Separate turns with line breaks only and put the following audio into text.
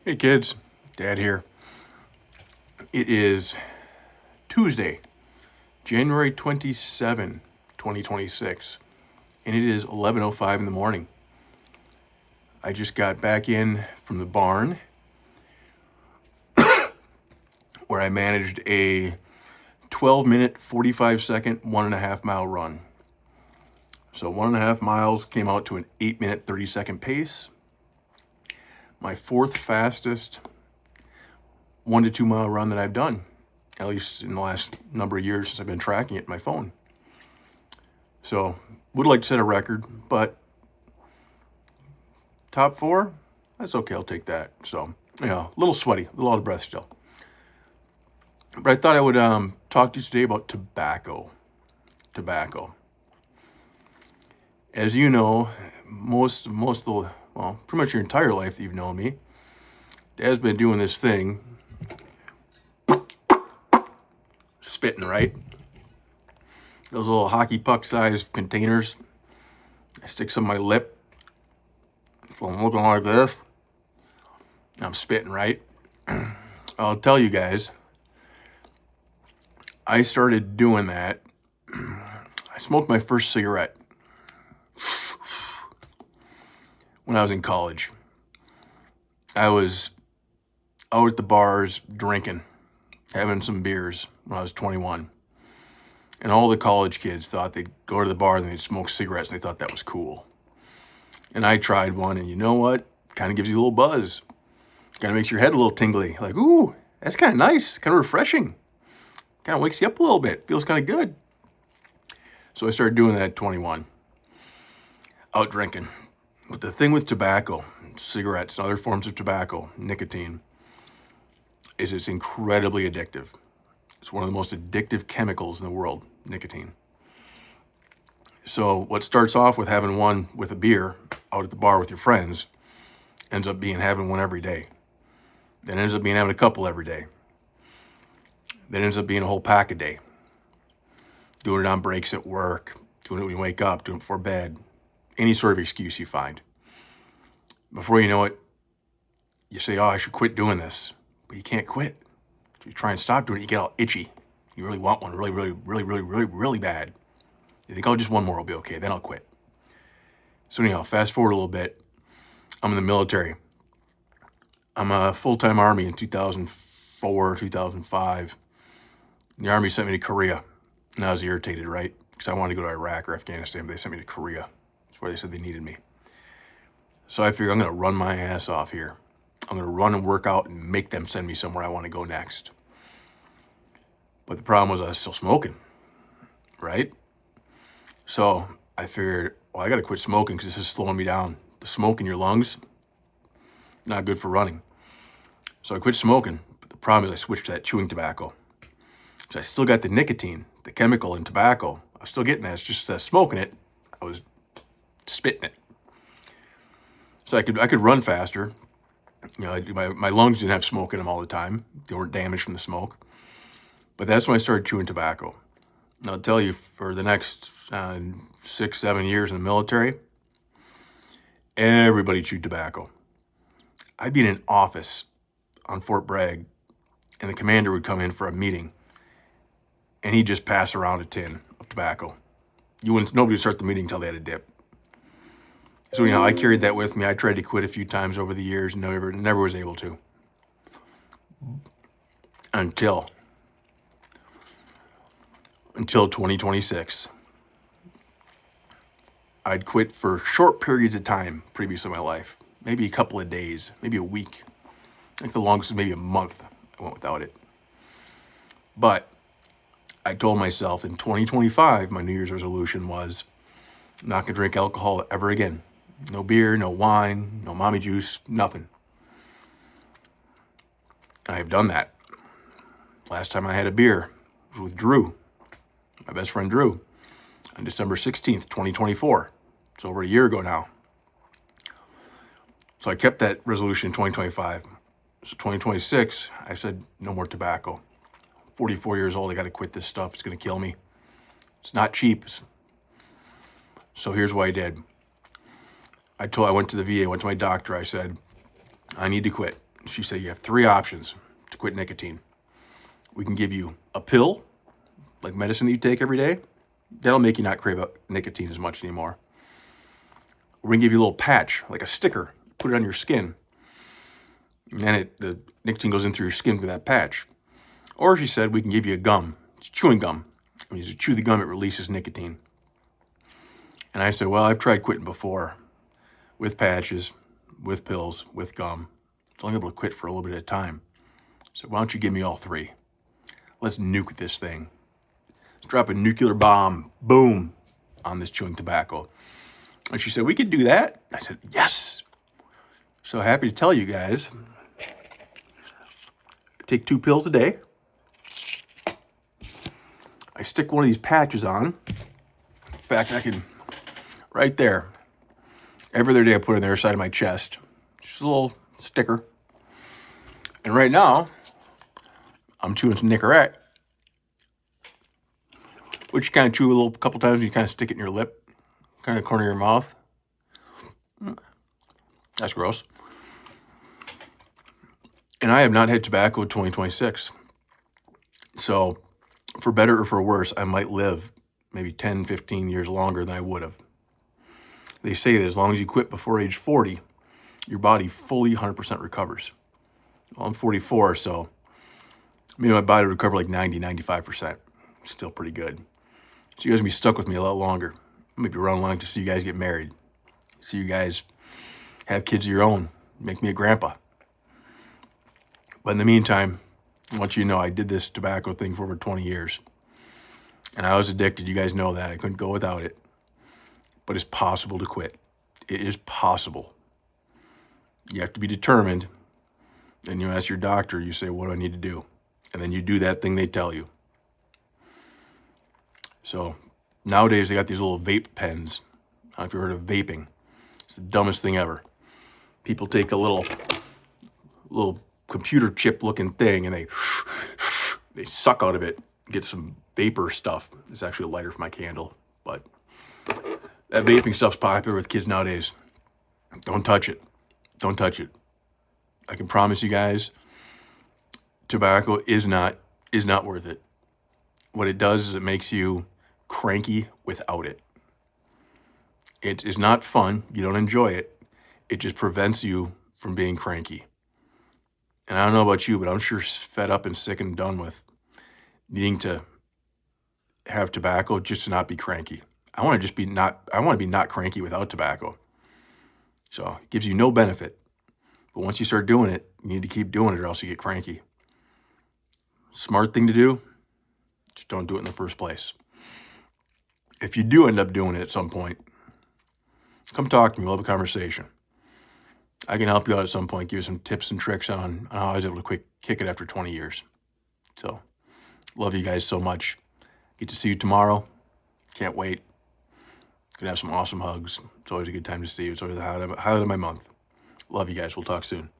Hey kids, Dad here. It is Tuesday, January 27, 2026, and it is 11:05 in the morning. I just got back in from the barn where I managed a 12-minute, 45-second, 1.5 mile run. So 1.5 miles came out to an 8-minute, 30-second pace. My fourth fastest 1 to 2 mile run that I've done, at least in the last number of years since I've been tracking it in my phone. So, would like to set a record, but top four, that's okay, I'll take that. So, a little sweaty, a little out of breath still. But I thought I would talk to you today about tobacco. Tobacco. As you know, most of the, well, pretty much your entire life that you've known me, Dad's been doing this thing, spitting, right? Those little hockey puck sized containers. I stick some on my lip. So I'm looking like this. I'm spitting, right? I'll tell you guys, I started doing that. I smoked my first cigarette when I was in college. I was out at the bars drinking, having some beers when I was 21. And all the college kids thought they'd go to the bar and they'd smoke cigarettes, and they thought that was cool. And I tried one, and you know what? Kind of gives you a little buzz. Kind of makes your head a little tingly. Like, ooh, that's kind of nice, kind of refreshing. Kind of wakes you up a little bit. Feels kind of good. So I started doing that at 21. Out drinking. But the thing with tobacco, cigarettes, and other forms of tobacco, nicotine, is it's incredibly addictive. It's one of the most addictive chemicals in the world, nicotine. So what starts off with having one with a beer out at the bar with your friends ends up being having one every day. Then ends up being having a couple every day. Then ends up being a whole pack a day. Doing it on breaks at work, doing it when you wake up, doing it before bed, any sort of excuse you find. Before you know it, you say, oh, I should quit doing this. But you can't quit. So you try and stop doing it, you get all itchy. You really want one really bad. You think, oh, just one more will be okay, then I'll quit. So anyhow, fast forward a little bit. I'm in the military. I'm a full-time Army in 2004, 2005. The Army sent me to Korea. And I was irritated, right? Because I wanted to go to Iraq or Afghanistan, but they sent me to Korea. That's where they said they needed me. So I figured I'm going to run my ass off here. I'm going to run and work out and make them send me somewhere I want to go next. But the problem was I was still smoking, right? So I figured, well, I got to quit smoking because this is slowing me down. The smoke in your lungs, not good for running. So I quit smoking. But the problem is I switched to that chewing tobacco. So I still got the nicotine, the chemical in tobacco. I was still getting that. It's just smoking it, I was spitting it. So I could run faster. My lungs didn't have smoke in them all the time. They weren't damaged from the smoke. But that's when I started chewing tobacco. And I'll tell you, for the next 6-7 years in the military, everybody chewed tobacco. I'd be in an office on Fort Bragg, and the commander would come in for a meeting, and he'd just pass around a tin of tobacco. Nobody would start the meeting until they had a dip. So I carried that with me. I tried to quit a few times over the years, never was able to. Until 2026. I'd quit for short periods of time previous in my life. Maybe a couple of days, maybe a week. I think the longest was maybe a month I went without it. But I told myself in 2025, my New Year's resolution was I'm not going to drink alcohol ever again. No beer, no wine, no mommy juice, nothing. I have done that. Last time I had a beer was with Drew, my best friend Drew, on December 16th, 2024. It's over a year ago now. So I kept that resolution in 2025. So 2026, I said no more tobacco. 44 years old, I got to quit this stuff. It's going to kill me. It's not cheap. So here's what I did. I went to the VA, went to my doctor. I said, I need to quit. She said, you have 3 options to quit nicotine. We can give you a pill, like medicine that you take every day. That'll make you not crave nicotine as much anymore. We're gonna give you a little patch, like a sticker. Put it on your skin. And then the nicotine goes in through your skin through that patch. Or she said, we can give you a gum. It's chewing gum. When you chew the gum, it releases nicotine. And I said, well, I've tried quitting before with patches, with pills, with gum. I was only able to quit for a little bit at a time. So why don't you give me all 3? Let's nuke this thing. Let's drop a nuclear bomb, boom, on this chewing tobacco. And she said, we could do that. I said, yes. So happy to tell you guys, I take 2 pills a day. I stick one of these patches on. In fact, I can, right there, every other day I put it on the other side of my chest. Just a little sticker. And right now, I'm chewing some Nicorette, which you kind of chew a couple times, and you kind of stick it in your lip, kind of corner of your mouth. That's gross. And I have not had tobacco in 2026. So, for better or for worse, I might live maybe 10, 15 years longer than I would have. They say that as long as you quit before age 40, your body fully 100% recovers. Well, I'm 44, so maybe my body would recover like 90, 95%. Still pretty good. So you guys will be stuck with me a lot longer. I might be around long to see you guys get married. See you guys have kids of your own. Make me a grandpa. But in the meantime, I want you to know I did this tobacco thing for over 20 years. And I was addicted. You guys know that. I couldn't go without it. But it's possible to quit. It is possible. You have to be determined. Then you ask your doctor, you say, what do I need to do? And then you do that thing they tell you. So nowadays they got these little vape pens. I don't know if you've heard of vaping. It's the dumbest thing ever. People take a little computer chip looking thing and they suck out of it, get some vapor stuff. It's actually a lighter for my candle, but that vaping stuff's popular with kids nowadays. Don't touch it. Don't touch it. I can promise you guys, tobacco is not worth it. What it does is it makes you cranky without it. It is not fun. You don't enjoy it. It just prevents you from being cranky. And I don't know about you, but I'm sure fed up and sick and done with needing to have tobacco just to not be cranky. I want to be not cranky without tobacco. So it gives you no benefit. But once you start doing it, you need to keep doing it or else you get cranky. Smart thing to do, just don't do it in the first place. If you do end up doing it at some point, come talk to me. We'll have a conversation. I can help you out at some point, give you some tips and tricks on how I was able to kick it after 20 years. So, love you guys so much. Get to see you tomorrow. Can't wait. Gonna have some awesome hugs. It's always a good time to see you. It's always the highlight of my month. Love you guys. We'll talk soon.